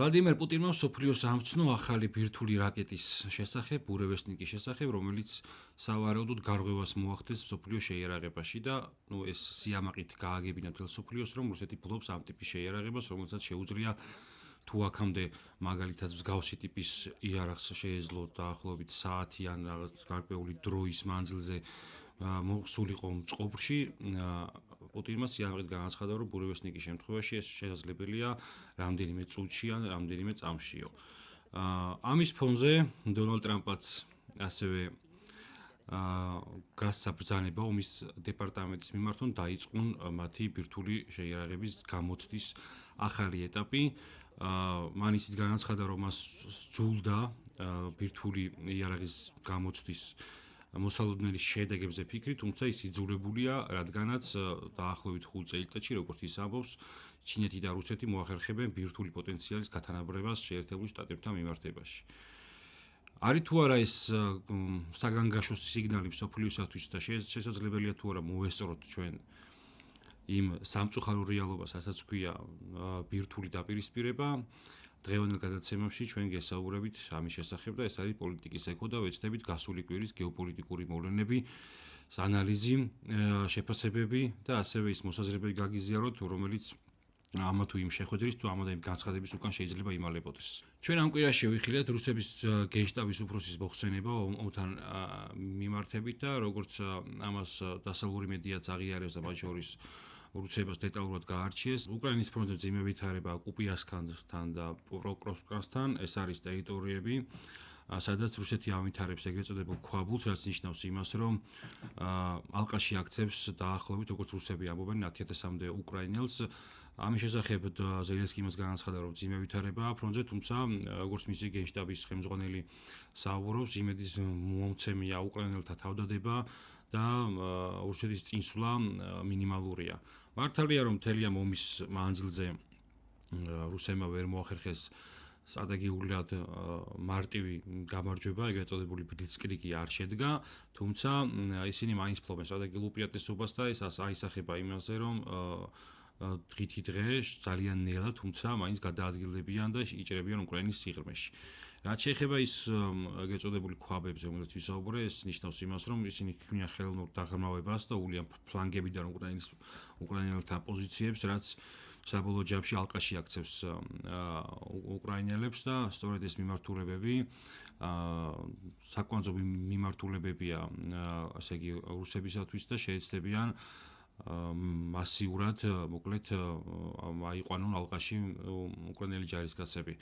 ვლადიმერ პუტინმა მსოფლიოს ამცნო ახალი ბირთვული რაკეტის შესახებ, ბურევესნიკის შესახებ, რომელიც სავარაუდოდ გარღვევას მოახდენს მსოფლიოს შეიარაღებაში და ეს სიამაყით გააგებინა მთელ მსოფლიოს, რომ რუსეთი ფლობს ამ ტიპის შეიარაღებას, რომელსაც შეუძლია თუ აქამდე მაგალითად მსგავსი ტიპის იარაღს შეეძლო დაახლოებით საათი ან გარკვეული დროის მანძილზე მოსულიყო წყობრში. პუტინმა სიამაყით განაცხადა, რომ ბურევესნიკის შემთხვევაში ეს შესაძლებელია რამდენიმე წუთში ან რამდენიმე წამშიო. ამის ფონზე დონალდ ტრამპაც ასევე გასცა ბრძანება ომის დეპარტამენტის მიმართ, რომ დაიწყონ მათი ბირთვული შეიარაღების გამოცდის ახალი ეტაპი. მან ისიც განაცხადა, რომ მას სძულდა ბირთვული იარაღის გამოცდის მოსალოდნელი შედეგებზე ფიქრი, თუმცა ის იძულებულია, რადგანაც დაახლოებით 5 წელიწადში, როგორც ის ამბობს, ჩინეთი და რუსეთი მოახერხებენ ბირთვული პოტენციალის გათანაბრებას შეერთებულ შტატებთან მიმართებაში. არის თუ არა ეს საგანგაშო სიგნალი მსოფლიოსათვის და შესაძლებელია თუ არა მოვესწროთ ჩვენ იმ სამწუხარო რეალობას, რასაც ქვია ბირთვული დაპირისპირება. დღევანდელ გადაცემებში ჩვენ გესაუბრებით ამის შესახებ და ეს არის პოლიტიკის ეკო და ვეცდებით გასული კვირის გეოპოლიტიკური მოვლენები, ანალიზი, შეფასებები და ასევე ის მოსაზრებები გაგიზიაროთ, რომელიც ამა თუ იმ შეხვედრის თუ ამა და იმ განცხადების უკან შეიძლება იმალებოდეს. ჩვენ ამ კვირაში ვიხილეთ რუსების გენშტაბის უფროსის მოხსენება ომთან მიმართებით და როგორც ამას დასავლური მედიაც აღიარებს და მათ შორის რუსებას დეტალურად გაარჩიეს. უკრაინის ფრონტზე მძიმე ვითარება კუპიასკანსთან და პროკროვსკასთან, ეს არის ტერიტორიები, სადაც რუსეთი ამვითარებს ეგრეთ წოდებულ ქვაბულს, რაც ნიშნავს იმას, რომ ალყაში აქცევს დაახლოებით როგორც რუსები ამბობენ 10,000-მდე უკრაინელს. ამის შესახებ ზელენსკი მას განაცხადა, რომ მძიმე ვითარებაა ფრონტზე, თუმცა როგორც მისი გენშტაბის ხელმძღვანელი საუბრობს, იმედის მომცემია უკრაინელთა თავდადება და რუსეთის წინსვლა მინიმალურია. მართალია, რომ მთელი ამ ომის მანძილზე რუსებმა ვერ მოახერხეს სტრატეგიულად მარტივი გამარჯვება, ეგრეთ წოდებული ბლიცკრიგი არ შედგა, თუმცა ისინი მაინც ფლობენ სტრატეგიულ უპირატესობას და ეს აისახება იმაზე, რომ დღითი დღე ძალიან ნელა, თუმცა მაინც გადაადგილდებიან და იჭრებიან უკრაინის სიღრმეში. რაც შეეხება ის ეგრეთ წოდებული ქვაბებს, რომელზეც ვისაუბრე, ეს ნიშნავს იმას, რომ ისინი ქმნიან ხელოვნურ დაღრმავებას და უვლიან ფლანგებიდან უკრაინელთა პოზიციებს, რაც საბოლოო ჯამში ალყაში აქცევს უკრაინელებს და სწორედ ეს მიმართულებები საკვანძო მიმართულებებია, ასე იგი რუსებისათვის და შეეცდებიან მასიურად, მოკლედ, აიყვანონ ალყაში უკრაინელი ჯარისკაცები.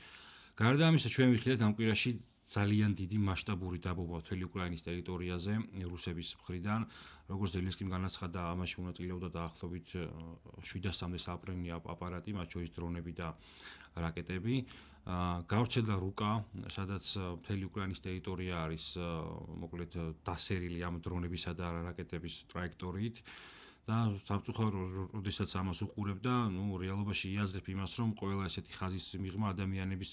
გარდა ამისა, ჩვენ ვიხილეთ ამ კვირაში ძალიან დიდი მასშტაბური დაბობა მთელი უკრაინის ტერიტორიაზე რუსების მხრიდან, როგორც ზელენსკიმ განაცხადა, ამაში მონაწილეობდა დაახლოებით 700-მდე საფრენი აპარატი, მათ შორის დრონები და რაკეტები. გავრცელდა რუკა, სადაც მთელი უკრაინის ტერიტორია არის მოკლედ დასერილი ამ დრონებისა და რაკეტების ტრაექტორიით. და სამწუხარო, როდესაც ამას უყურებ და რეალობაში იაზრებ იმას, რომ ყველა ესეთი ხაზის მიღმა ადამიანების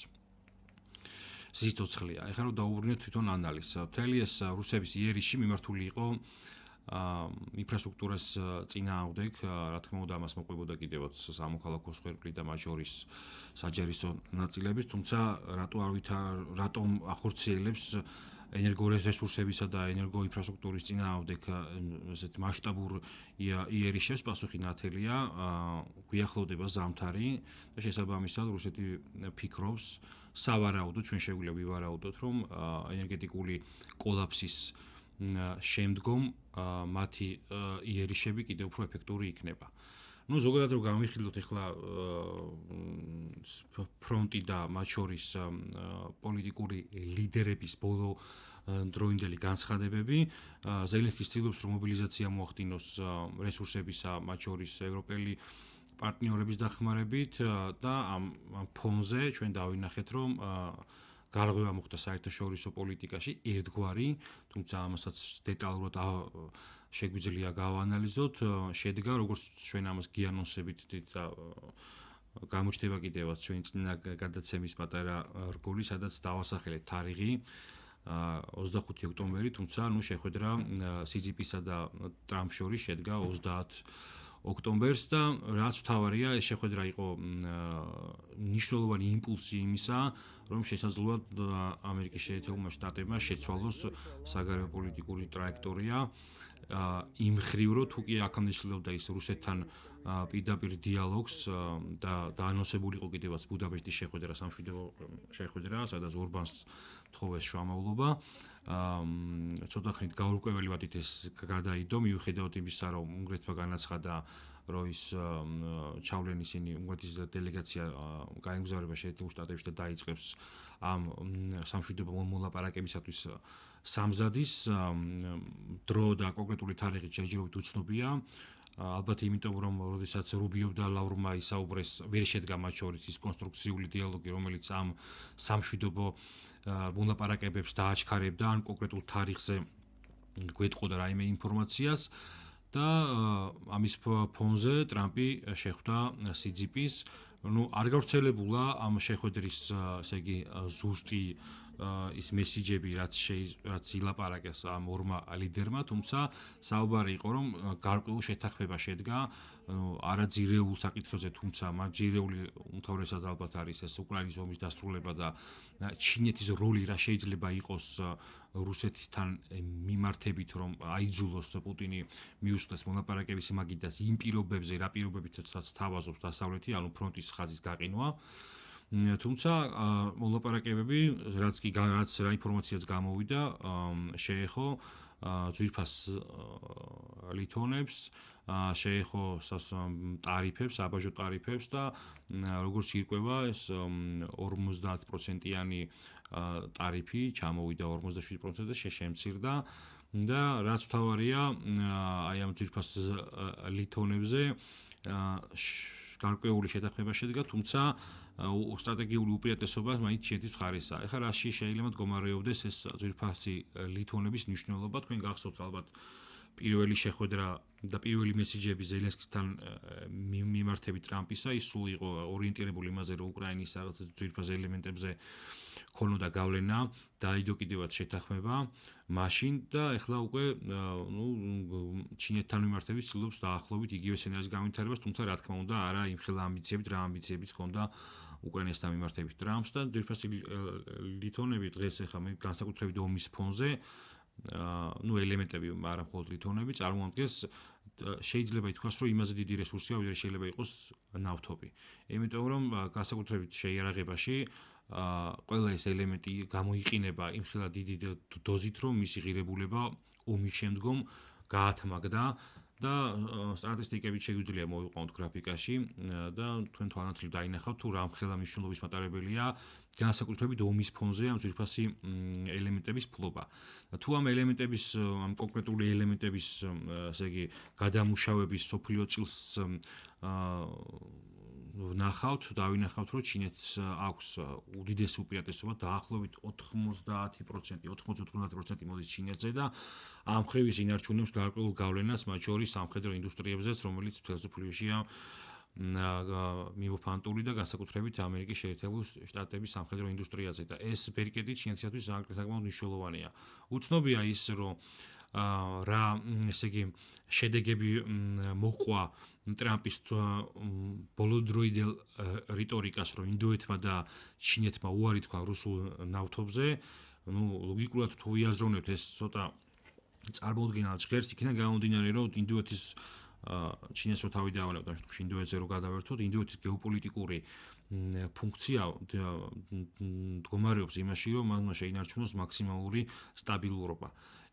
სიცოცხლეა. ეხლა რომ დაუბრუნდეთ თვითონ ანალიზს. მთელი ეს რუსების იერიში მიმართული იყო ინფრასტრუქტურას წინააღმდეგ, რა თქმა უნდა, ამას მოყვებოდა კიდევაც სამოქალაქო სხერფლი და მათ შორის საჯარისო ნაწილების, თუმცა რატომ ახორციელებს ენერგორესურსებისა და ენერგოინფრასტრუქტურის წინააღმდეგ ესეთ მასშტაბურ იერიშებს, პასუხი ნათელია, გვიახლოვდება ზამთარი და შესაბამისად რუსეთი ფიქრობს სავარაუდოდ, ჩვენ შეგვიძლია ვივარაუდოთ, რომ ენერგეტიკული კოლაფსის შემდგომ მათი იერიშები კიდევ უფრო ეფექტური იქნება. ზოგადად რომ გამიხილოთ ახლა ფრონტი და მათ შორის პოლიტიკური ლიდერების ბოლო დროინდელი განცხადებები, ზელენსკი ცდილობს, რომ მობილიზაცია მოახდინოს რესურსებისა, მათ შორის ევროპელი პარტნიორების დახმარებით და ამ ფონზე ჩვენ დავინახეთ, რომ გარღვევა მოხდა საერთაშორისო პოლიტიკაში ერთგვარი, თუმცა ამასაც დეტალურად შეგვიძლია გავანალიზოთ, შედგა, როგორც ჩვენ ამას გიანონსებით და გამოჩნდება კიდევაც ჩვენი წინა გადაცემის პატარა რგოლი, სადაც დავასახელეთ თარიღი 25 ოქტომბერი, თუმცა შეხვედრა სიზიფისა და ტრამპ შორის შედგა 30 ოქტომბერს და რაც თავარია ეს შეხვედრა იყო მნიშვნელოვანი იმპულსი იმისა, რომ შესაძლოა ამერიკის შეერთებულმა შტატებმა შეცვალოს საგარეო პოლიტიკური ტრაექტორია იმ ხრივ, რომ თუ კი აქამდე ცდილობდა ის რუსეთთან პირდაპირ დიალოგს და დაანონსებული იყო კიდევაც ბუდაპეშტის შეხვედრა, სამშვიდობო შეხვედრა, სადაც ორბანს თხოვეს შუამავლობა. ცოტა ხნით გაურკვეველი ვართ ეს გადაიდო, მიუხედავად იმისა, რომ უნგრეთმა განაცხადა, რომ ის ჩავლენ ისინი უნგრეთის დელეგაცია გაემგზავრება შეერთებულ შტატებში და დაიწყებს ამ სამშვიდობო მოლაპარაკებისათვის სამზადის დრო და კონკრეტული თარიღი ჯერჯერობით უცნობია. ალბათ იმიტომ რომ როდესაც რუბიო და ლავრმა ისაუბრეს ვერ შედგა მათ შორის ის კონსტრუქციული დიალოგი რომელიც ამ სამშვიდობო მოლაპარაკებებს დააჩქარებდა ან კონკრეტულ თარიღზე გვეტყოდა რაიმე ინფორმაციას და ამის ფონზე ტრამპი შეხვდა სიძიპის არ გავრცელებულა ამ შეხვედრის ესე იგი ზუსტი ის მესიჯები რაც ილაპარაკეს ამ ორმა ლიდერმა, თუმცა საუბარი იყო რომ გარკვეულ შეთანხმება შედგა არა ძირეულ საკითხებზე, თუმცა მათ ძირეული უმთავრესად ალბათ არის ეს უკრაინის ომის დასრულება და ჩინეთის როლი რა შეიძლება იყოს რუსეთთან მიმართებით რომ აიძულოს პუტინი მიუსწრეს მოლაპარაკების მაგიდას იმ პირობებზე, რა პირობებითაც თავაზობს დასავლეთი, ანუ ფრონტის ხაზის გაყინვა. თუმცა მოლაპარაკებები რაც რა ინფორმაციაც გამოვიდა შეეხო ძვირფას ლითონებს შეეხო ტარიფებს აბაჟო ტარიფებს და როგორც ირკვევა ეს 50%-იანი ტარიფი ჩამოვიდა 47%-ზე შეემცირდა და რაც თავარია აი ამ ძვირფას ლითონებზე გარკვეული შეთანხმება შედგა თუმცა სტრატეგიული უპირატესობა მაინც ჩინეთის მხარესაა. ეხლა რაში შეიძლება მდგომარეობდეს ეს ძვირფასი ლითონების მნიშვნელობა? თქვენ გახსოვთ ალბათ პირველი შეხვედრა და პირველი მესიჯები ზელენსკისთან მიმართებით ტრამპისა, ის სულ იყო ორიენტირებული იმაზე, რომ უკრაინის ძვირფას ელემენტებზე ქონოდა გავლენა, დაიდო კიდევაც შეთანხმება მაშინ და ეხლა უკვე ჩინეთთან მიმართებით ცდილობს დაახლოებით იგივე სცენარის განვითარებას, თუმცა რა თქმა უნდა არა იმ ხელა ამბიციებით, რა ამბიციებიც ჰქონდა უკრაინასთან მიმართებით ტრამპს და ძვირფასი ლითონები დღეს ეხლა განსაკუთრებით ომის ფონზე ელემენტები არა მხოლოდ ლითონები წარმოადგენს შეიძლება ითქვას რომ იმაზე დიდი რესურსია ვიდრე შეიძლება იყოს ნავთობი. იმიტომ რომ განსაკუთრებით შეიარაღებაში ყველა ეს ელემენტი გამოიყინება იმ ხელა დიდი დოზით რომ მისი ღირებულება ომის შემდგომ გაათმაგდა და სტატისტიკებით შეგვიძლია მოვიყვანოთ გრაფიკაში და თქვენ თვალნათლივ დაინახავთ თუ რა მხელა მნიშვნელობის მატარებელია განსაკუთრებით ომის ფონზე ამ ძვირფასი ელემენტების ფლობა. თუ ამ ელემენტების ამ კონკრეტული ელემენტების ესე იგი გადამუშავების სოფლიო წილს ვნახავთ, დავინახავთ, რომ ჩინეთს აქვს უდიდესი უპირატესობა დაახლოებით 90%, 90-90% მოდის ჩინეთზე და ამ ხრივ ის ინარჩუნებს გარკვეულ გავლენას მათ შორის სამხედრო ინდუსტრიებზეც, რომელიც თელსოფლიოშია მიმოფანტული და განსაკუთრებით ამერიკის შეერთებული შტატების სამხედრო ინდუსტრიაზე და ეს ბერიკეტი ჩინეთისათვის საკმაოდ მნიშვნელოვანია. უცნობია ის, რომ რა ესე იგი შედეგები მოყვა ტრამპის ბოლოდროიდელ რიტორიკას, რომ ინდოეთმა და ჩინეთმა უარი თქვა რუსულ ნავთობზე, ლოგიკურად თუ ვიაზროვნებთ ეს ცოტა წარმოუდგენელ ჟღერს, იქნება გამომდინარე, რომ ინდოეთის ჩინეთს რო თავი დაავანებთ, ამ შემთხვევაში ინდოეთზე რო გადავერთოთ, ინდოეთის გეოპოლიტიკური ფუნქცია მდგომარეობს იმაში, რომ მან შეინარჩუნოს მაქსიმალური სტაბილურობა.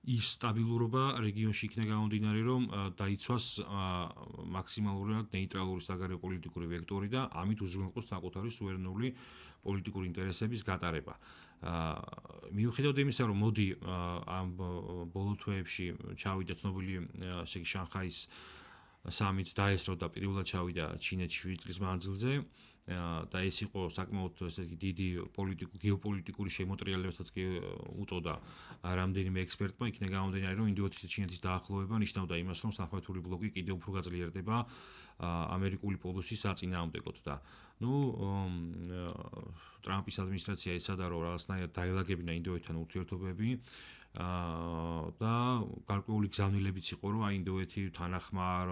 ის სტაბილურობა რეგიონში იქნება გამომდინარე, რომ დაიცვას მაქსიმალურად ნეიტრალური საგარეო პოლიტიკური ვექტორი და ამით უზრუნველყოს საკუთარი სუვერენული პოლიტიკური ინტერესების გატარება. მიუხედავად იმისა, რომ მოდი ამ ბოლო თვეებში ჩავიდა ცნობილი ესე იგი შანხაის სამიც დაესწრო და პირველად ჩავიდა ჩინეთში 7 წლის მანძილზე და ეს იყო საკმაოდ ესე იგი დიდი გეოპოლიტიკური შემოტრიალებასაც კი უწოდა რამდენიმე ექსპერტმა, იქნება გამომდინარე, რომ ინდოეთის და ჩინეთის დაახლოვება ნიშნავდა იმას, რომ სამხედროული ბლოკი კიდევ უფრო გაძლიერდება ამერიკული პოლუსის საწინააღმდეგოდ და ტრამპის ადმინისტრაცია ეცადა, რომ რაღაცნაირად დაელაგებინა ინდოეთთან ურთიერთობები და გარკვეული გზავნილებიც იყო, რომ აი ინდოეთი თანახმარ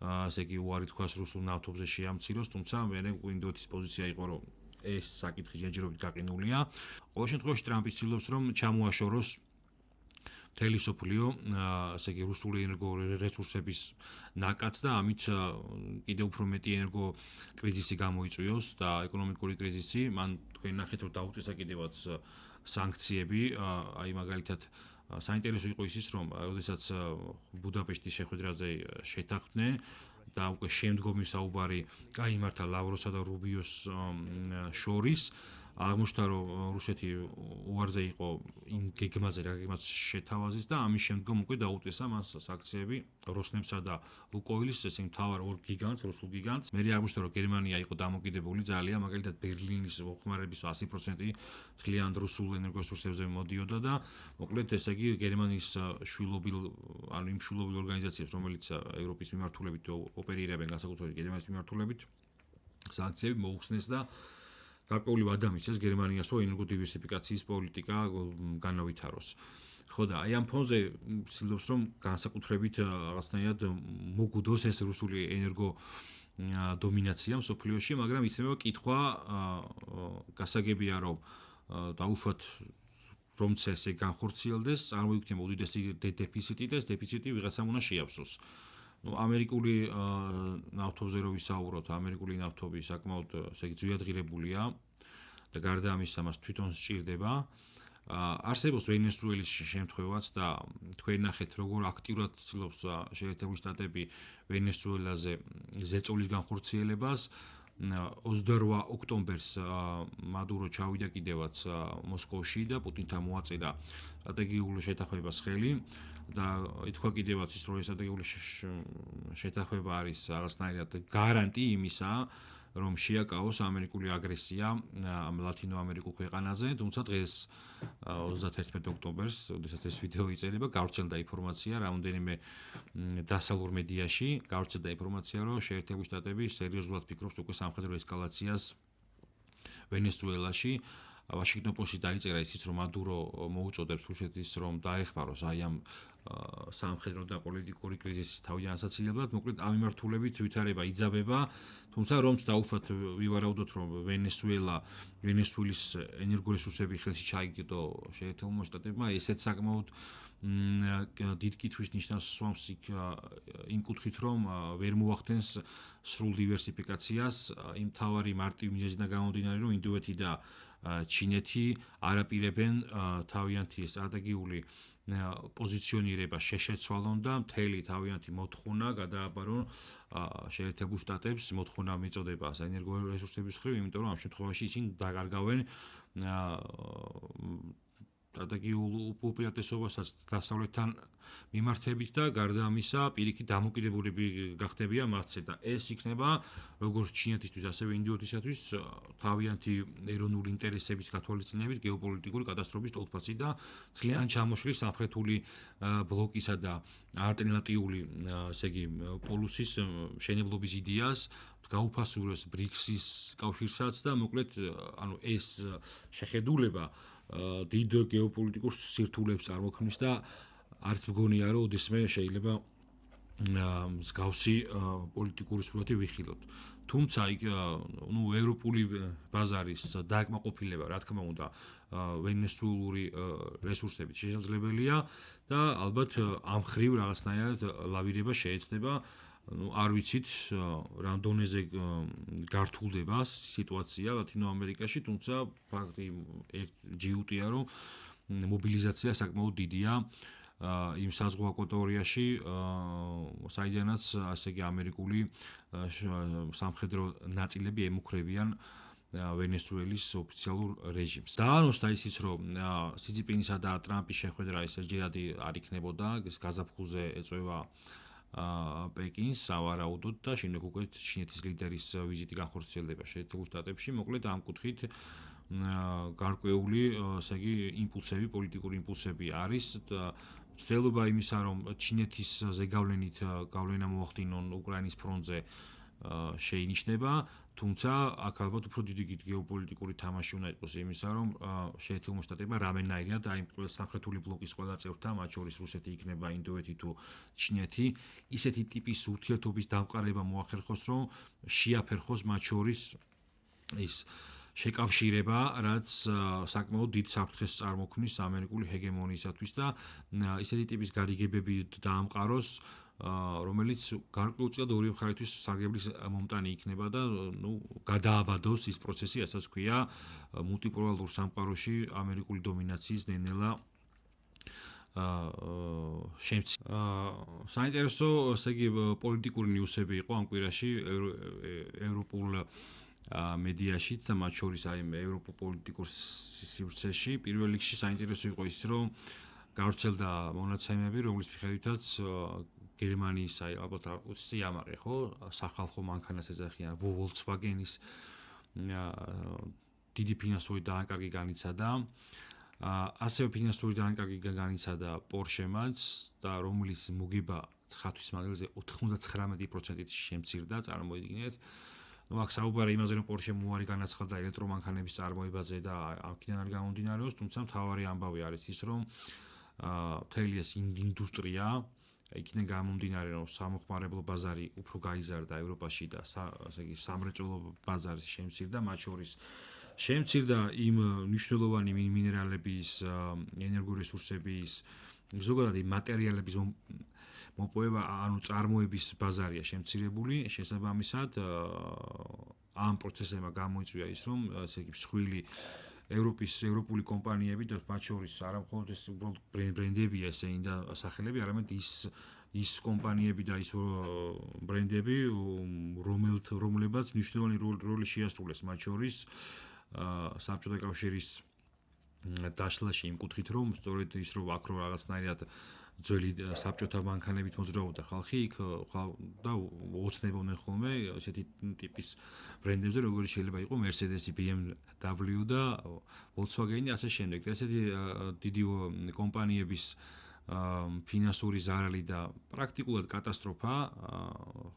ასე იგი უარი თქვას რუსულ ნავთობზე შეამციროს, თუმცა მე ინდოეთის პოზიცია იყო, რომ ეს საკითხი ჯერჯერობით გაყინულია. ყოველ შემთხვევაში ტრამპი ცდილობს, რომ ჩამოაშოროს მთელი სოფლიო, ასე იგი რუსული ენერგორესურსების ნაკადს და ამით კიდევ უფრო მეტი ენერგო კრიზისი გამოიწვიოს და ეკონომიკური კრიზისი. მან თქვენ ნახეთ, რომ დაუწესა კიდევაც სანქციები, აი მაგალითად საინტერესო იყო ის, რომ როდესაც ბუდაპეშტის შეხვედრაზე შეთანხმდნენ და უკვე შემდგომი საუბარი გაიმართა ლავროსა და რუბიოს შორის, აღმოჩნდა, რომ რუსეთი უარზე იყო იმ გეგმაზე, რაგაც შეთავაზეს და ამის შემდგომ უკვე დაუწესა მას სანქციები როსნებსა და ლუკოილის, ესე მთავარ ორ გიგანტს, რუსულ გიგანტს. მე აღმოჩნდა, რომ გერმანია იყო დამოკიდებული ძალიან, მაგალითად ბერლინის მოხმარების 100% მთლიან რუსულ ენერგორესურსებზე მოდიოდა და მოკლედ ესე იგი გერმანიის შვილობილ, ანუ იმ შვილობილ ორგანიზაციებს, რომელიც ევროპის მიმართულებით ოპერირებენ, განსაკუთრებით გერმანიის მიმართულებით, სანქციები მოუხსნეს და გარკვეული ვადა მისცეს გერმანიას, რომ ენერგოდივერსიფიკაციის პოლიტიკა განავითაროს. ხო და აი ამ ფონზე ცდილობს, რომ განსაკუთრებით რაღაცნაირად მოგუდოს ეს რუსული ენერგო დომინაცია მსოფლიოში, მაგრამ ისევ კითხვა გასაგებია, რომ დაუშვათ რომც ესე განხორციელდეს, წარმოიქმნება უდიდესი დეფიციტი და ეს დეფიციტი ვიღაცამ უნდა შეაფსოს. ამერიკული ნავთობზე რო ვისაუბროთ, ამერიკული ნავთობი საკმაოდ ესე იგი ძვიადღირებულია და გარდა ამისა მას თვითონ სჭირდება. არსებობს ვენესუელის შემთხვევაც და თქვენ ნახეთ, როგორ აქტიურად ცდილობს შეერთებული შტატები ვენესუელაზე ზეწოლის განხორციელებას. 28 ოქტომბერს მადურო ჩავიდა კიდევაც მოსკოვში და პუტინთან მოაწერა სტრატეგიული შეთანხმებას ხელი და ითქვა კიდევაც ის, რომ ეს სტრატეგიული შეთანხმება არის რაღაცნაირად გარანტი იმისა, რომ შეაკავოს ამერიკული აგრესია ამ ლათინო ამერიკულ ქვეყანაზე, თუმცა დღეს 31 ოქტომბერს, როდესაც ეს ვიდეო იწერება, გავრცელდა ინფორმაცია რამდენიმე დასავლურ მედიაში, გავრცელდა ინფორმაცია, რომ შეერთებული შტატები სერიოზულად ფიქრობს უკვე სამხედრო ესკალაციას ვენესუელაში. ვაშინგტონ პოსტში დაიწერა ისიც, რომ მადურო მოუწოდებს რუსეთის, რომ დაეხმაროს აი ამ სამხედრო და პოლიტიკური კრიზისის თავიდან ასაცილებლად, მოკლედ ამ მიმართულებით ვითარება იძაბება, თუმცა რომც დაუშვათ ვივარაუდოთ, რომ ვენესუელის ენერგორესურსები ხელში ჩაიგდო შეერთებულმა შტატებმა, ესეც საკმაოდ დიდ კითხვის ნიშნავს სვამს იმ კუთხით, რომ ვერ მოახდენს სრულ დივერსიფიკაციას, იმ თავარი მარტივ მიზეზიდან გამომდინარე, რომ ინდოეთი და ჩინეთი არაპირებენ თავიანთი სტრატეგიული პოზიციონირება შეშეცვალონ და მთელი თავიანთი მოთხოვნა გადააბარონ შეერთებულ შტატებს, მოთხოვნა მიწოდება ენერგორესურსების მხრივ, იმიტომ რომ ამ შემთხვევაში ისინი დაკარგავენ სტრატეგიულ უპირატესობასაც დასავლეთთან მიმართებით და გარდა ამისა პირიქით დამოკიდებულები გახდებიან მათზე და ეს იქნება როგორც ჩინეთისთვის, ასევე ინდოეთისათვის თავიანთი ეროვნული ინტერესების გათვალისწინებით გეოპოლიტიკური კატასტროფის ტოლფასი და მთლიან ჩამოშლის სამხრეთული ბლოკისა და ალტერნატიული, ესე იგი, პოლუსის მშენებლობის იდეას გაუფასუროს ბრიქსის კავშირსაც და მოკლედ ანუ ეს შეხედულება დიდ გეოპოლიტიკურ სირთულეებს წარმოქმნის და არც მგონია, რომ ოდესმე შეიძლება მსგავსი პოლიტიკური სურათი ვიხილოთ. თუმცა ევროპული ბაზარის დააკმაყოფილება, რა თქმა უნდა, ვენესუელური რესურსებით შესაძლებელია და ალბათ ამ ხრივ რაღაცნაირად ლავირება შეეცდება. არ ვიცით რა დონეზე გართულდება სიტუაცია ლათინო ამერიკაში, თუმცა ფაქტი ჯიუტია, რომ მობილიზაცია საკმაოდ დიდია იმ საზღვაო აკვატორიაში, საიდანაც ასე იგი ამერიკული სამხედრო ნაწილები ემუქრებიან ვენესუელის ოფიციალურ რეჟიმს. დაანონსდა ისიც, რომ სიძიპინისა და ტრამპის შეხვედრა ესერჯერადი არ იქნებოდა, ეს გაზაფხულზე ეწევა პეკინს სავარაუდოდ და შემდეგ უკვე ჩინეთის ლიდერის ვიზიტი განხორციელდება შეერთებულ შტატებში. მოკლედ ამ კუთხით გარკვეული, ასე იგი, იმპულსები, პოლიტიკური იმპულსები არის და ცდილობა იმისა, რომ ჩინეთის ზეგავლენით გავლენა მოახდინონ უკრაინის ფრონტზე შეინიშნება, თუმცა აქ ალბათ უფრო დიდი გეოპოლიტიკური თამაში უნდა იყოს იმისა, რომ შეერთებულ შტატებმა რამენაირად აი სამხრეთული ბლოკის ყველა წევრთან, მათ შორის რუსეთი იქნება, ინდოეთი თუ ჩინეთი, ისეთი ტიპის ურთიერთობის დამყარება მოახერხოს, რომ შეაფერხოს მათ შორის ის შეკავშირება, რაც საკმაოდ დიდ საფრთხეს წარმოქმნის ამერიკული ჰეგემონიისათვის და ისეთი ტიპის გარიგებები დაამყაროს, რომელიც გარკვეულწილად ორივე მხარისთვის სარგებლის მომტანი იქნება და გადააბადოს ის პროცესი, რასაც ქვია მულტიპოლარულ სამყაროში ამერიკული დომინაციის ნელ-ნელა საინტერესო, ესე იგი, პოლიტიკური ნიუსები იყო ამ კვირაში ევროპულ მედიაშიც და მათ შორის აი ევროპულ პოლიტიკურ სივრცეში. პირველ რიგში საინტერესო იყო ის, რომ გავრცელდა მონაცემები, რომლის მიხედვითაც გერმანიის აი ალბათ სიამაყე ხო, სახალხო მანქანას ეძახიან Volkswagen-ის დიდი ფინანსური დაანკარგი განიცადა. ასევე ფინანსური დაანკარგი განიცადა Porsche-მაც და რომლის მოგება 9 თვის მანძილზე 99%-ით შემცირდა, წარმოიდგინეთ. აქ საუბარი იმაზე, რომ Porsche მოარი განაცხადა ელექტრომანქანების წარმოებაზე და აქედან არ გამომდინარეობს, თუმცა მთავარი ამბავი არის ის, რომ მთელი ეს ინდუსტრია იქიდან გამომდინარე, რომ სამოხმარებლო ბაზარი უფრო გაიზარდა ევროპაში და ასე იგი სამრეწველო ბაზარი შემცირდა, მათ შორის შემცირდა იმ მნიშვნელოვანი მინერალების, ენერგორესურსების, ზოგადად იმ მატერიალების მოპოვება, ანუ წარმოების ბაზარია შემცირებული, შესაბამისად ამ პროცესებმა გამოიწვია ის, რომ ასე იგი მსხვილი ევროპული კომპანიები და მათ შორის არა მხოლოდ ეს უბრალოდ ბრენდებია ესენი და სახელები, არამედ ის კომპანიები და ის ბრენდები, რომლებაც მნიშვნელოვანი როლი შეასრულეს მათ შორის საბჭოთა კავშირის დაშლაში იმ კუთხით, რომ სწორედ ის რომ აქ რო რაღაცნაირად ძველი საბჭოთა მანქანებით მოძრაობდა ხალხი იქ და ოცნებოდნენ ხოლმე ესეთი ტიპის ბრენდებზე, როგორიც შეიძლება იყოს Mercedes-ი, BMW და Volkswagen-ი ასე შემდეგ. ესეთი დიდი კომპანიების ფინანსური ზარალი და პრაქტიკულად კატასტროფა,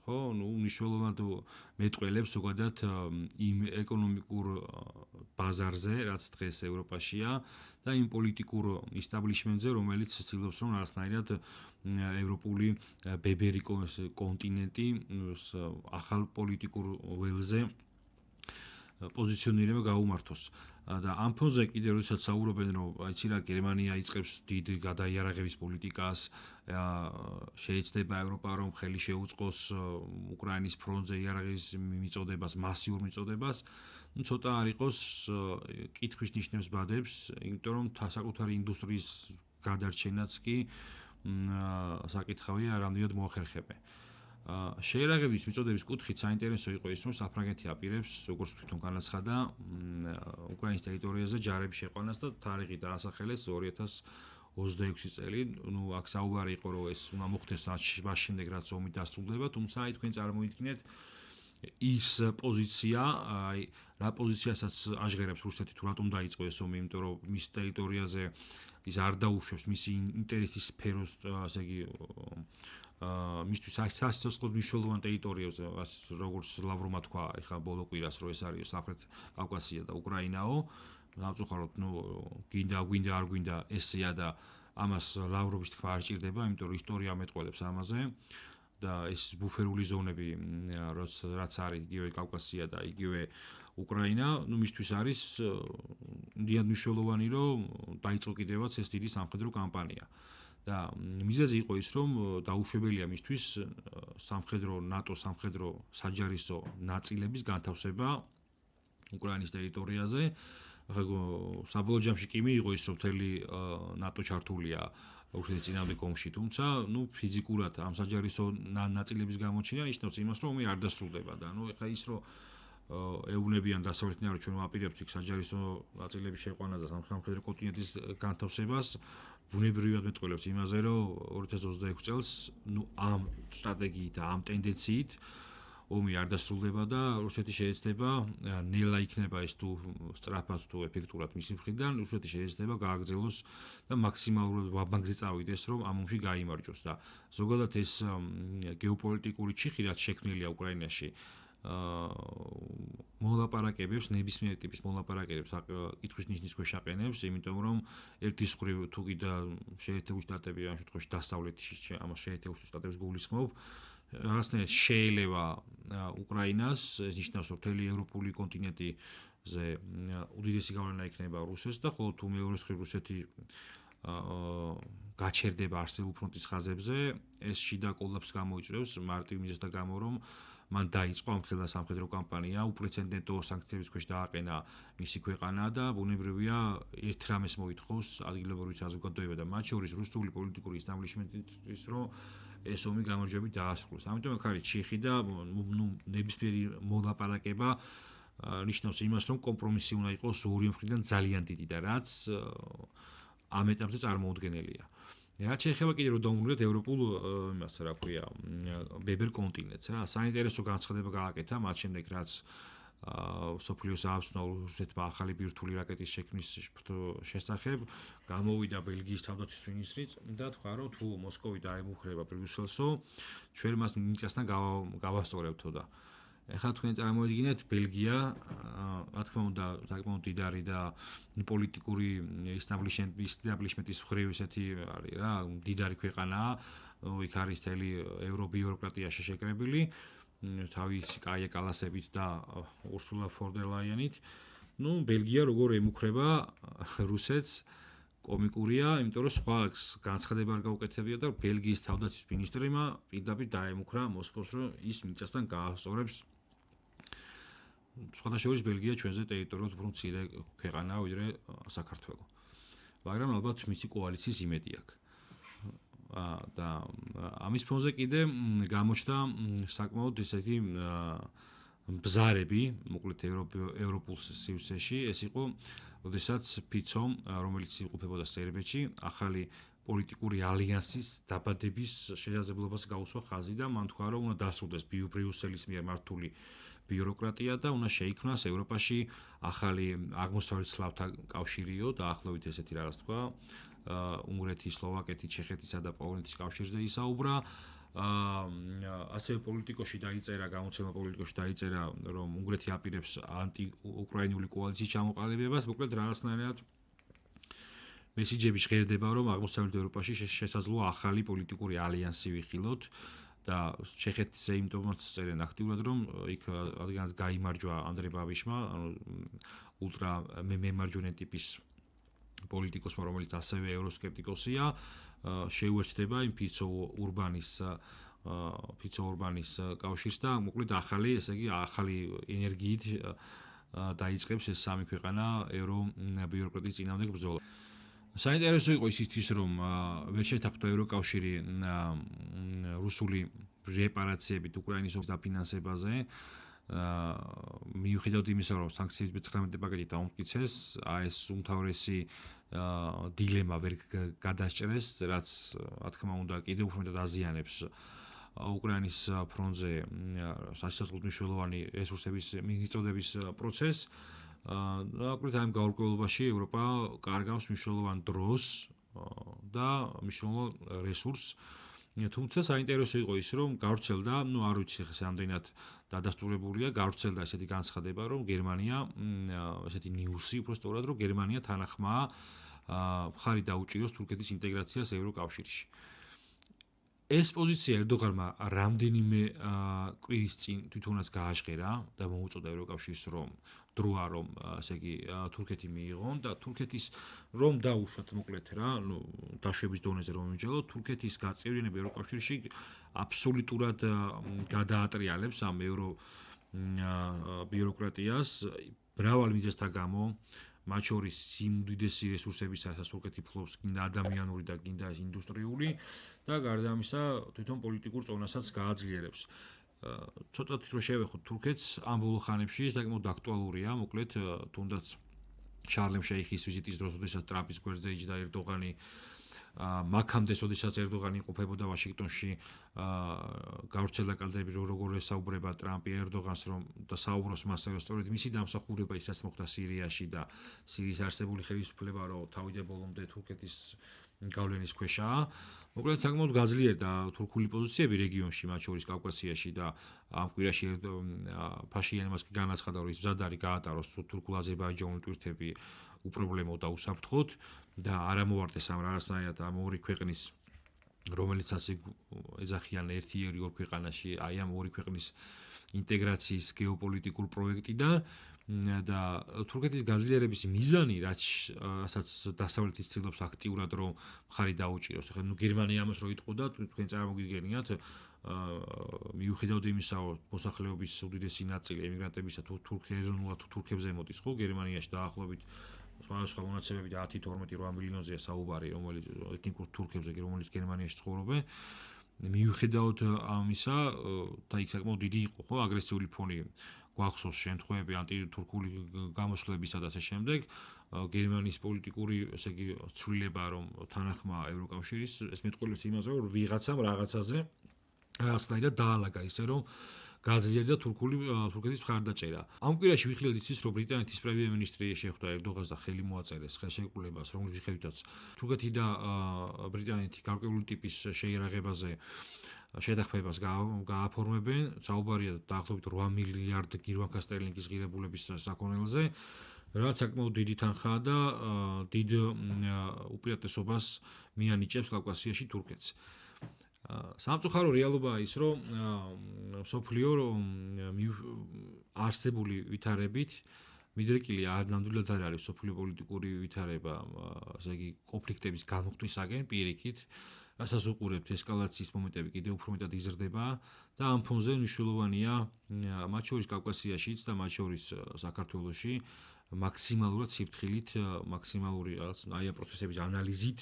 ხო, მნიშვნელოვნად მეტყველებს ზოგადად იმ ეკონომიკურ ბაზარზე, რაც დღეს ევროპაშია და იმ პოლიტიკურ ისტაბლიშმენტზე, რომელიც ცდილობს რომ რაღაცნაირად ევროპული ბებერი კონტინენტი ახალ პოლიტიკურ ველზე პოზიციონირება გაუმართოს. და ამ ფონზე კიდევ როდესაც საუბრობენ, რომ აიცი რა გერმანია იწყებს დიდ გადაიარაღების პოლიტიკას, შეიძლება ევროპა რომ ხელი შეუწყოს უკრაინის ფრონტზე იარაღის მიწოდებას, მასიურ მიწოდებას, ცოტა არ იყოს კითხვის ნიშნებს ბადებს, იმიტომ რომ საკუთარი ინდუსტრიის გადარჩენაც კი საკითხავია რამდენად მოახერხებენ. შეერაღების მიწოდების კუთხით საინტერესო იყო ის, რომ საფრანგეთი აპირებს, როგორც თვითონ განაცხადა, უკრაინის ტერიტორიაზე ჯარების შეყვანას და თარიღი დაასახელეს 2026 წელი. აქ საუბარი იყო, რომ ეს უნდა მოხდეს მას შემდეგ, რაც ომი დასრულდება, თუმცა აი თქვენ წარმოიდგინეთ ის პოზიცია, აი რა პოზიციასაც აჟღერებს რუსეთი თუ რატომ დაიწყო ეს ომი, იმიტომ რომ მის ტერიტორიაზე ის არ დაუშვებს მისი ინტერესის სფეროს, ასე იგი მისთვის სასიცოცხლო მნიშვნელოვან ტერიტორიებზე, როგორც ლავროვმა თქვა, ეხლა ბოლო კვირას, რომ ეს არის სამხრეთ კავკასია და უკრაინაო, სამწუხაროდ, გვინდა არ გვინდა ესეა და ამას ლავროვის თქვა არ ჭირდება, იმიტომ რომ ისტორია მეტყველებს ამაზე და ეს ბუფერული ზონები, რაც არის იგივე კავკასია და იგივე უკრაინა, მისთვის არის მნიშვნელოვანი, რომ დაიწყო კიდევაც ეს დიდი სამხედრო კამპანია. და მიზეზი იყო ის, რომ დაუშვებელია მისთვის ნატო სამხედრო საჯარისო ნაწილების განთავსება უკრაინის ტერიტორიაზე. საბოლოო ჯამში კი მიიღო ის, რომ მთელი ნატო ჩართულია რუსეთის წინააღმდეგ ომში, თუმცა ფიზიკურად ამ საჯარისო ნაწილების გამოჩენა ნიშნავს იმას, რომ ომი არ დასრულდება და ეხლა ის, რომ ეუბნებიან დასავლეთიდან, რომ ჩვენ ვაპირებთ იქ საჯარისო ნაწილების შეყვანას და სამხედრო კონტინენტის განთავსებას, ბუნებრივად მეტყველებს იმაზე, რომ 2026 წელს ამ სტრატეგიით და ამ ტენდენციით ომი არ დასრულდება და რუსეთი შეეცდება ნელა იქნება ეს თუ სწრაფად თუ ეფექტურად მისი მხრიდან რუსეთი შეეცდება გააგრძელოს და მაქსიმალურად ვაბანკზე წავიდეს რომ ამ ომში გაიმარჯვოს და ზოგადად ეს გეოპოლიტიკური ჩიხი რაც შექმნილია უკრაინაში მოლაპარაკებებს ნებისმიერ ტიპის მოლაპარაკებებს კითხვის ნიშნის ქვეშ აყენებს იმიტომ რომ ერთის მხრივ თუ კიდე შეერთებული შტატები ამ შემთხვევაში დასავლეთში ამას შეერთებული შტატებს გულისხმობ რაღაცნაირად შეელევა უკრაინას ეს ნიშნავს რომ მთელი ევროპული კონტინენტზე უდიდესი გავლენა იქნება რუსეთს და ხოლო თუ მეორე მხრივ რუსეთი გაჩერდება არსებულ ფრონტის ხაზებზე ეს შიდა კოლაფს გამოიწვევს მარტივ მიზეზთა გამო რომ მან დაიწყო ამ ხელა სამხედრო კამპანია უპრეცედენტო სანქციების ქვეშ დააყენა მისი ქვეყანა და ბუნებრივია ერთ რამეს მოითხოვს ადგილობრივი საზოგადოება და მათ შორის რუსული პოლიტიკური ესტაბლიშმენტის რომ ეს ომი გამარჯვებით დაასრულოს. ამიტომ აქ არის ჩიხი და ნებისმიერი მოლაპარაკება ნიშნავს იმას რომ კომპრომისი უნდა იყოს ორივე მხრიდან ძალიან დიდი და რაც ამ ეტაპზე წარმოუდგენელია. რაც შეეხება კიდევ რომ დავუმკვიდროთ ევროპულ იმას რა ქვია ბებერ კონტინენტს რა საინტერესო განცხადება გააკეთა მათ შემდეგ რაც სოფლიოს ააცნო რუსეთმა ახალი ბირთვული რაკეტის შექმნის შესახებ გამოვიდა ბელგიის თავდაცვის მინისტრიც და თქვა რომ თუ მოსკოვი დაემუქრება ბრიუსელსო ჩვენ მას მიწასთან გავასწორებთო და ეხლა თქვენ წარმოიდგინეთ ბელგია რა თქმა უნდა საკმაოდ მდიდარი და პოლიტიკური ესტაბლიშმენტის მხრივ ესეთი არის რა მდიდარი ქვეყანაა იქ არის მთელი ევრობიუროკრატია შეშეკრებილი თავისი კაია კალასებით და ურსულა ფონ დერ ლაიანით ბელგია როგორ ემუქრება რუსეთს კომიკურია იმიტომ რომ სხვა განცხადება არ გაუკეთებია და ბელგიის თავდაცვის მინისტრმა პირდაპირ დაემუქრა მოსკოვს რომ ის მიწასთან გაასწორებს სხვადასხვა ბელგია ჩვენზე ტერიტორიულად უფრო მცირე ქვეყანაა ვიდრე საქართველო. მაგრამ ალბათ მისი კოალიციის იმედი აქვს. და ამის ფონზე კიდე გამოჩნდა საკმაოდ ესეთი ბზარები, მოკლედ ევროპულ სივრცეში, ეს იყო, როდესაც ფიცომ, რომელიც იმყოფებოდა სერბეთში, ახალი პოლიტიკური ალიანსის დაბადების შესაძლებლობას გაუსვა ხაზი და მან თქვა, რომ უნდა დასრულდეს ბრიუსელის მიერ მართული ბიუროკრატია და უნდა შეიქმნას ევროპაში ახალი აღმოსავლეთ სლავთა კავშირიო და ახლობით ესეთი რაღაც თქვა უნგრეთის, სლოვაკეთის, ჩეხეთისა და პოლონეთის კავშირზე ისაუბრა. ასევე პოლიტიკოში დაიწერა, გამოცემა პოლიტიკოში დაიწერა, რომ უნგრეთი აპირებს ანტიუკრაინული კოალიციის ჩამოყალიბებას, მოკლედ რაღაცნაირად მესიჯები ჟღერდება, რომ აღმოსავლეთ ევროპაში შესაძლოა ახალი პოლიტიკური ალიანსი ვიხილოთ და ჩეხეთზე იმიტომაც წერენ აქტიურად, რომ იქ რადგანაც გაიმარჯვა ანდრე ბაბიშმა, ანუ ულტრა მემარჯვენე ტიპის პოლიტიკოსმა, რომელიც ასევე ევროსკეპტიკოსია, შეუერთდება იმ ფიცო ურბანის კავშირს და მოკლედ ახალი, ესე იგი, ახალი ენერგიით დაიწყებს ეს სამი ქვეყანა ევრობიუროკრატიის წინააღმდეგ ბრძოლა. საინტერესო იყო ისიც, რომ ვერ შეთანხმდა ევროკავშირი რუსული რეპარაციებით უკრაინის ომის დაფინანსებაზე. მიუხედავად იმისა, რომ სანქციების 19 პაკეტი დაუმტკიცეს, ეს უმთავრესი დილემა ვერ გადასჭრეს, რაც რა თქმა უნდა კიდევ უფრო მეტად აზიანებს უკრაინის ფრონტზე სასიცოცხლო მნიშვნელოვანი რესურსების მიწოდების პროცესს. მოკლედ ამ გაურკვევლობაში ევროპა კარგავს მნიშვნელოვან დროს და მნიშვნელოვან რესურსს. თუმცა საინტერესო იყო ის, რომ გავრცელდა, არ ვიცი ხეს ამდენად დადასტურებულია, გავრცელდა ესეთი განცხადება, რომ გერმანია, ესეთი ნიუსი უფრო სწორად, რომ გერმანია თანახმაა მხარი დაუჭიროს თურქეთის ინტეგრაციას ევროკავშირში. ეს პოზიცია ერდოღანმა რამდენიმე კვირის წინ თვითონაც გააჟღერა და მოუწოდა ევროკავშირს, რომ დროა რომ ესე იგი თურქეთი მიიღონ და თურქეთის რომ დაუშვათ მოკლედ რა, დაშვების დონეზე რომ მიმჯელოთ, თურქეთის გაწევრიანება ევროკავშირში აბსოლუტურად გადაატრიალებს ამ ევრობიუროკრატიას მრავალი მიზეზთა გამო, მათ შორის იმ უდიდესი რესურსების, რასაც თურქეთი ფლობს, კიდე ადამიანური და კიდე ინდუსტრიული და გარდა ამისა თვითონ პოლიტიკურ წონასაც გააძლიერებს. ცოტათი რო შევეხოთ თურქეთს ამ ბოლო ხანებში საკმაოდ აქტუალურია, მოკლედ თუნდაც შარლემ შეიხის ვიზიტის დროს, როდესაც ტრამპის გვერდზე იჯდა ერდოღანი მაქამდე, როდესაც ერდოღანი იმყოფებოდა ვაშინგტონში, გავრცელდა კადრები, როგორ ესაუბრება ტრამპი ერდოღანს, რომ და საუბრობს მასზე, რომ სწორედ მისი დამსახურება ის, რაც მოხდა სირიაში და სირიის არსებული ხელისუფლება, რომ თავიდე ბოლომდე თურქეთის გავლენის ქვეშაა. მოკლედ საკმაოდ გაძლიერდა თურქული პოზიციები რეგიონში, მათ შორის კავკასიაში და ამ კვირაში ფაშიანმა განაცხადა, რომ ის მზად არის გაატაროს თურქულ-აზერბაიჯანული ტვირთები უპრობლემო და უსაფრთხოდ და არ ამოვარდეს ამ რაღაცნაირად ამ ორი ქვეყნის, რომელიც ასე ეძახიან ერთი-ორი ორ ქვეყანაში, აი ამ ორი ქვეყნის ინტეგრაციის გეოპოლიტიკურ პროექტიდან და თურქეთის გაძლიერების მიზანი, რასაც დასავლეთი ცდილობს აქტიურად რომ მხარი დაუჭიროს. ახლა გერმანია ამას რო იტყოდა, თქვენ წარმოგიდგენიათ, მიუხედავად იმისა, რომ მოსახლეობის უდიდესი ნაწილი ემიგრანტებისა თურქერენულად თურქებზე მოდის, ხო, გერმანიაში დაახლოებით სხვადასხვა მონაცემები 10-12-8 მილიონზეა საუბარი, რომელიც ეთნიკურ თურქებზე, რომელიც გერმანიაში ცხოვრობენ. მიუხედავად ამისა, და იქ საკმაოდ დიდი იყო, ხო, აგრესიული ფონი გვახსოვს შემთხვევები ანტითურქული გამოსვლებისა და ასე შემდეგ, გერმანიის პოლიტიკური, ესე იგი, ცვლილება, რომ თანახმა ევროკავშირის, ეს მეტყველებს იმაზე, რომ ვიღაცამ რაღაცაზე რაღაცნაირად დაალაგა ისე, რომ გაძლიერდა თურქეთის მხარდაჭერა. ამ კვირაში ვიხილეთ იცის, რომ ბრიტანეთის პრემიერ-მინისტრი შეხვდა ერდოღანს და ხელი მოაწერეს ხელშეკრულებას, რომლის მიხედვითაც თურქეთი და ბრიტანეთი გარკვეული ტიპის შეიარაღებაზე შეთანხმებას გააფორმებენ, საუბარია დაახლოებით 8 მილიარდ გირვანკა სტერლინგის ღირებულების საქონელზე, რაც საკმაოდ დიდი თანხაა და დიდ უპირატესობას მიანიჭებს კავკასიაში თურქეთს. სამწუხარო რეალობაა ის, რომ მსოფლიო არსებული ვითარებით მიდრეკილი ნამდვილად არ არის მსოფლიო პოლიტიკური ვითარება, ასე იგი კონფლიქტების გამოხმისაგენ პირიქით, რასაც უყურებთ ესკალაციის მომენტები კიდევ უფრო მეტად იზრდება და ამ ფონზე მნიშვნელოვანია მათ შორის კავკასიაშიც და მათ შორის საქართველოში მაქსიმალურად სიფრთხილით, მაქსიმალური აი ამ პროცესების ანალიზით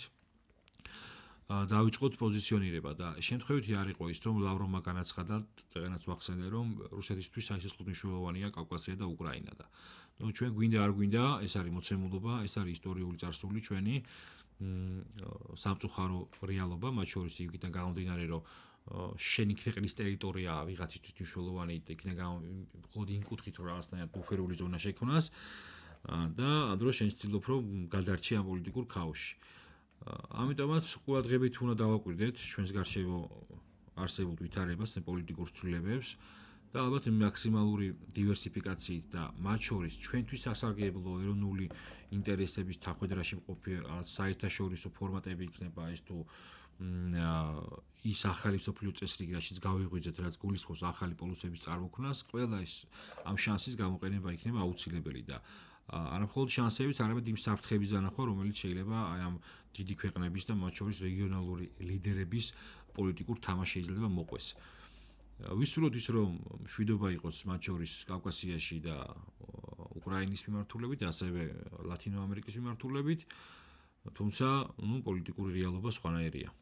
დავიწყოთ პოზიციონირება და შემთხვევითი არ იყო ის, რომ ლავროვმა განაცხადა, წეგანაც ვახსენე, რომ რუსეთისთვის საერთოდ მნიშვნელოვანია კავკასია და უკრაინა და ჩვენ გვინდა არ გვინდა, ეს არის მოცემულობა, ეს არის ისტორიული წარსული ჩვენი სამწუხარო რეალობა, მათ შორის იქიდან გამომდინარე, რომ შენი ქვეყნის ტერიტორია ვიღაცისთვის მნიშვნელოვანი და იქიდან მხოლოდ იმ კუთხით, რომ რაღაცნაირად ბუფერული ზონა შექმნას და ამ დროს შენ ცდილობ, რომ გადარჩი ამ პოლიტიკურ ქაოსში. ამიტომაც ყურადღებით უნდა დავაკვირდეთ ჩვენს გარშემო არსებულ ვითარებას და პოლიტიკურ ცვლილებებს და ალბათ მაქსიმალური დივერსიფიკაციით და მათ შორის ჩვენთვის სასარგებლო ეროვნული ინტერესების თანხვედრაში მყოფი საერთაშორისო ფორმატები იქნება ეს თუ ის ახალი მსოფლიო წესრიგი, რაშიც გავიღვიძეთ, რაც გულისხმობს ახალი პოლუსების წარმოქმნას, ყველა ეს ამ შანსის გამოყენება იქნება აუცილებელი და არა მხოლოდ შანსებით, არამედ იმ საფრთხების დანახვა, რომელიც შეიძლება აი ამ დიდი ქვეყნების და მათ შორის რეგიონალური ლიდერების პოლიტიკურ თამაშს შეიძლება მოყვეს. ვისურვოთ ის, რომ მშვიდობა იყოს მათ შორის კავკასიაში და უკრაინის მიმართულებით, ასევე ლათინო ამერიკის მიმართულებით, თუმცა პოლიტიკური რეალობა სხვანაირია.